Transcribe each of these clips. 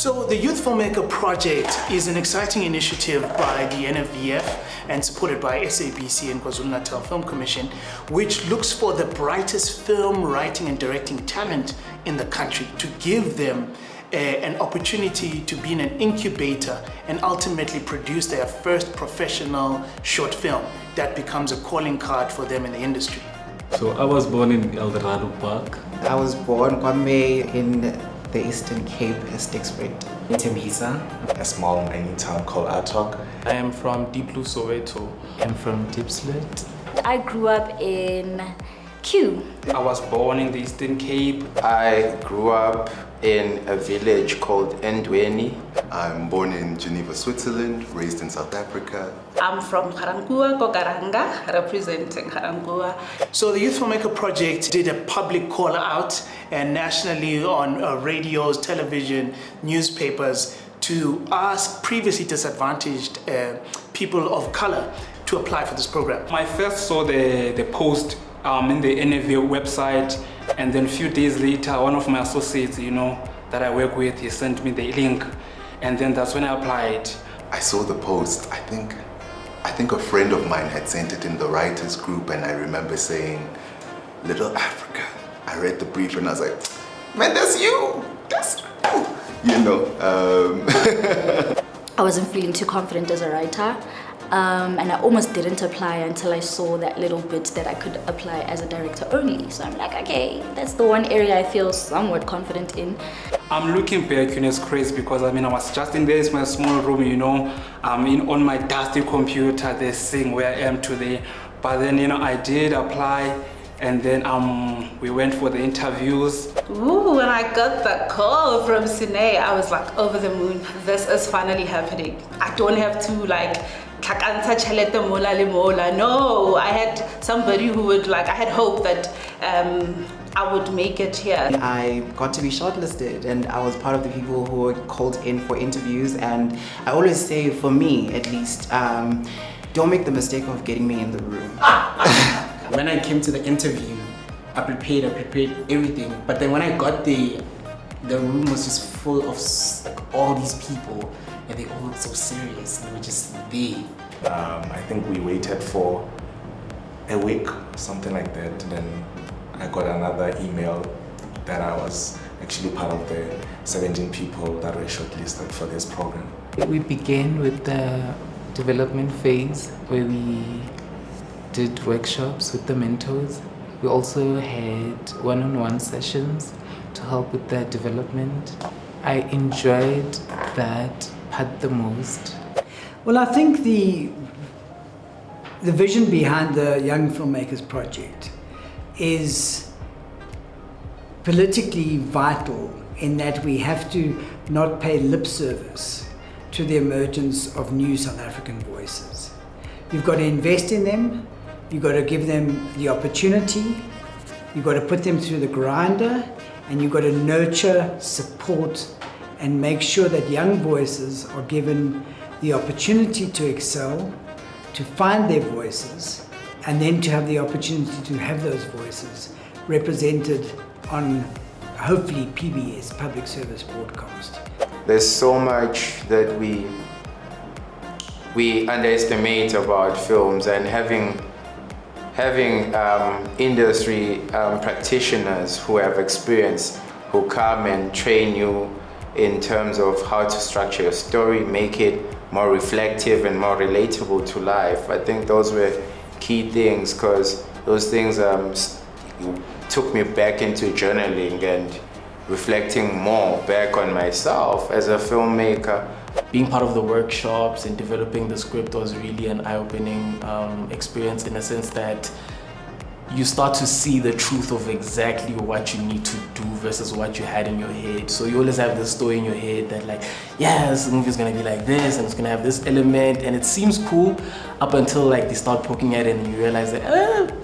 So the Youth Filmmaker Project is an exciting initiative by the NFVF and supported by SABC and KwaZulu-Natal Film Commission, which looks for the brightest film writing and directing talent in the country to give them an opportunity to be in an incubator and ultimately produce their first professional short film that becomes a calling card for them in the industry. So I was born in Eldorado Park. I was born Kwame in the Eastern Cape, Estickspring. Tembisa. A small mining town called Atok. I am from Deep Blue, Soweto. I'm from Diepsloot. I grew up in Q. I was born in the Eastern Cape. I grew up in a village called Ndweni. I'm born in Geneva, Switzerland, raised in South Africa. I'm from Garangua, Kogaranga, representing Garangua. So the Youth Filmmaker Project did a public call out and nationally on radios, television, newspapers to ask previously disadvantaged people of color to apply for this program. I first saw the post in the NFVF website, and then a few days later, one of my associates, that I work with, he sent me the link, and then that's when I applied. I saw the post. I think a friend of mine had sent it in the writers group, and I remember saying, "Little Africa." I read the brief and I was like, "Man, that's you! That's you!" I wasn't feeling too confident as a writer. And I almost didn't apply until I saw that little bit that I could apply as a director only. So I'm like, okay, that's the one area I feel somewhat confident in. I'm looking back, it's crazy because I was just in this my small room, I'm on my dusty computer, this thing where I am today. But then, I did apply, and then we went for the interviews. Ooh, when I got the call from Sine, I was like over the moon. This is finally happening. I don't have to no, I had somebody who would I had hope that I would make it here. I got to be shortlisted and I was part of the people who were called in for interviews, and I always say, for me at least, don't make the mistake of getting me in the room. When I came to the interview, I prepared everything, but then when I got there, the room was just full of all these people, and they all looked so serious. They were just there. I think we waited for a week, something like that. And then I got another email that I was actually part of the 17 people that were shortlisted for this program. We began with the development phase where we did workshops with the mentors. We also had one-on-one sessions to help with that development. I enjoyed that part the most. Well, I think the vision behind the Young Filmmakers Project is politically vital in that we have to not pay lip service to the emergence of new South African voices. You've got to invest in them, you've got to give them the opportunity, you've got to put them through the grinder, and you've got to nurture, support, and make sure that young voices are given the opportunity to excel, to find their voices, and then to have the opportunity to have those voices represented on, hopefully, PBS, Public Service Broadcast. There's so much that we underestimate about films, and having industry practitioners who have experience, who come and train you in terms of how to structure your story, make it more reflective and more relatable to life. I think those were key things, because those things took me back into journaling and reflecting more back on myself as a filmmaker. Being part of the workshops and developing the script was really an eye-opening experience, in a sense that you start to see the truth of exactly what you need to do versus what you had in your head. So you always have this story in your head that this movie's gonna be like this and it's gonna have this element, and it seems cool up until they start poking at it and you realize that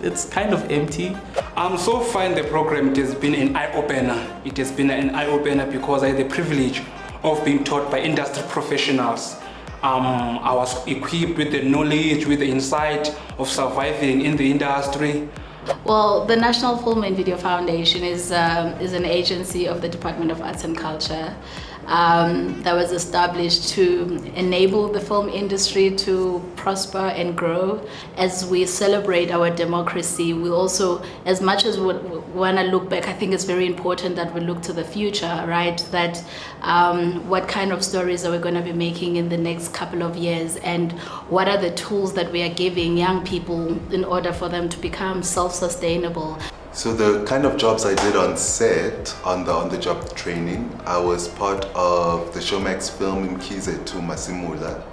it's kind of empty. So far in the program, it has been an eye-opener. It has been an eye-opener because I had the privilege of being taught by industry professionals. I was equipped with the knowledge, with the insight of surviving in the industry. Well, the National Film and Video Foundation is an agency of the Department of Arts and Culture. that was established to enable the film industry to prosper and grow. As we celebrate our democracy, we also, as much as we want to look back, I think it's very important that we look to the future, right? That what kind of stories are we going to be making in the next couple of years, and what are the tools that we are giving young people in order for them to become self-sustainable. So the kind of jobs I did on set, on the job training, I was part of the Showmax film in Kize to Masimula.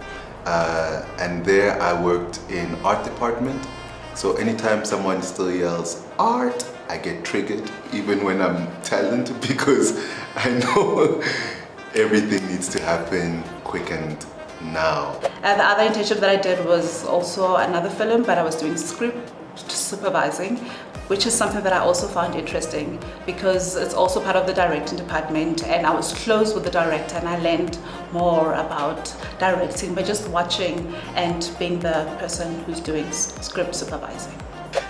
And there I worked in art department. So anytime someone still yells art, I get triggered, even when I'm talented, because I know everything needs to happen quick and now. The other internship that I did was also another film, but I was doing script supervising, which is something that I also found interesting because it's also part of the directing department, and I was close with the director and I learned more about directing by just watching and being the person who's doing script supervising.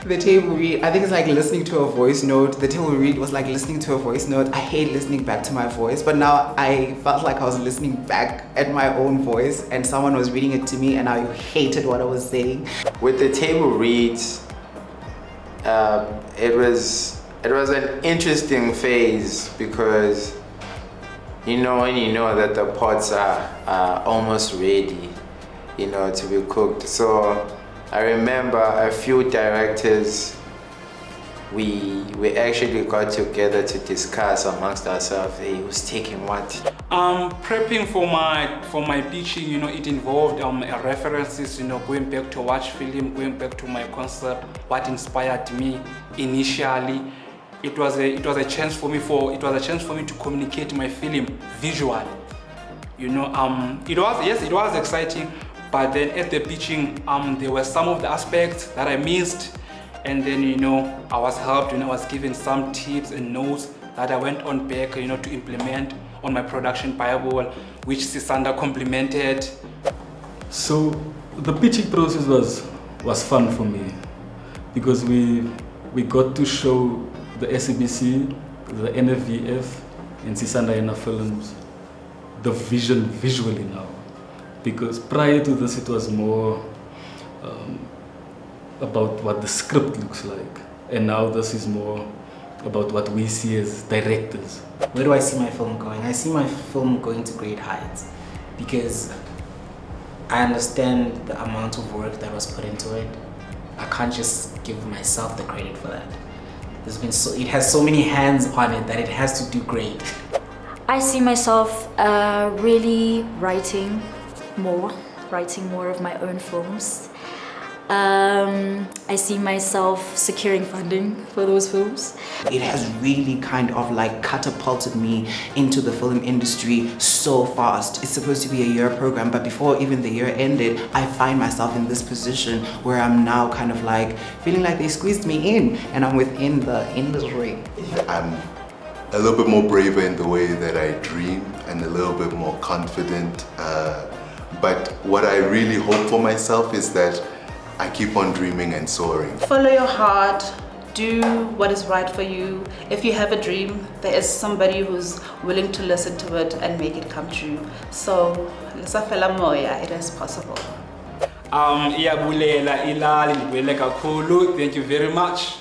The table read, I think it's like listening to a voice note. The table read was like listening to a voice note. I hate listening back to my voice, but now I felt like I was listening back at my own voice and someone was reading it to me and I hated what I was saying. With the table reads, it was an interesting phase because when you know that the pots are almost ready, to be cooked. So I remember a few directors, we actually got together to discuss amongst ourselves, hey, who's taking what. Prepping for my pitching, it involved references, going back to watch film, going back to my concept, what inspired me initially. It was a chance for me to communicate my film visually. It was exciting, but then at the pitching, there were some of the aspects that I missed. And then, I was helped, I was given some tips and notes that I went on back, to implement on my production Bible, which Sisanda complemented. So the pitching process was fun for me because we got to show the SABC, the NFVF, and Sisanda Films the vision visually now. Because prior to this, it was more about what the script looks like, and now this is more about what we see as directors. Where do I see my film going? I see my film going to great heights because I understand the amount of work that was put into it. I can't just give myself the credit for that. It has so many hands on it that it has to do great. I see myself really writing more of my own films. I see myself securing funding for those films. It has really kind of like catapulted me into the film industry so fast. It's supposed to be a year program, but before even the year ended, I find myself in this position where I'm now kind of like feeling like they squeezed me in and I'm within the industry. I'm a little bit more braver in the way that I dream and a little bit more confident. But what I really hope for myself is that I keep on dreaming and soaring. Follow your heart, do what is right for you. If you have a dream, there is somebody who's willing to listen to it and make it come true. So, it is possible. Thank you very much.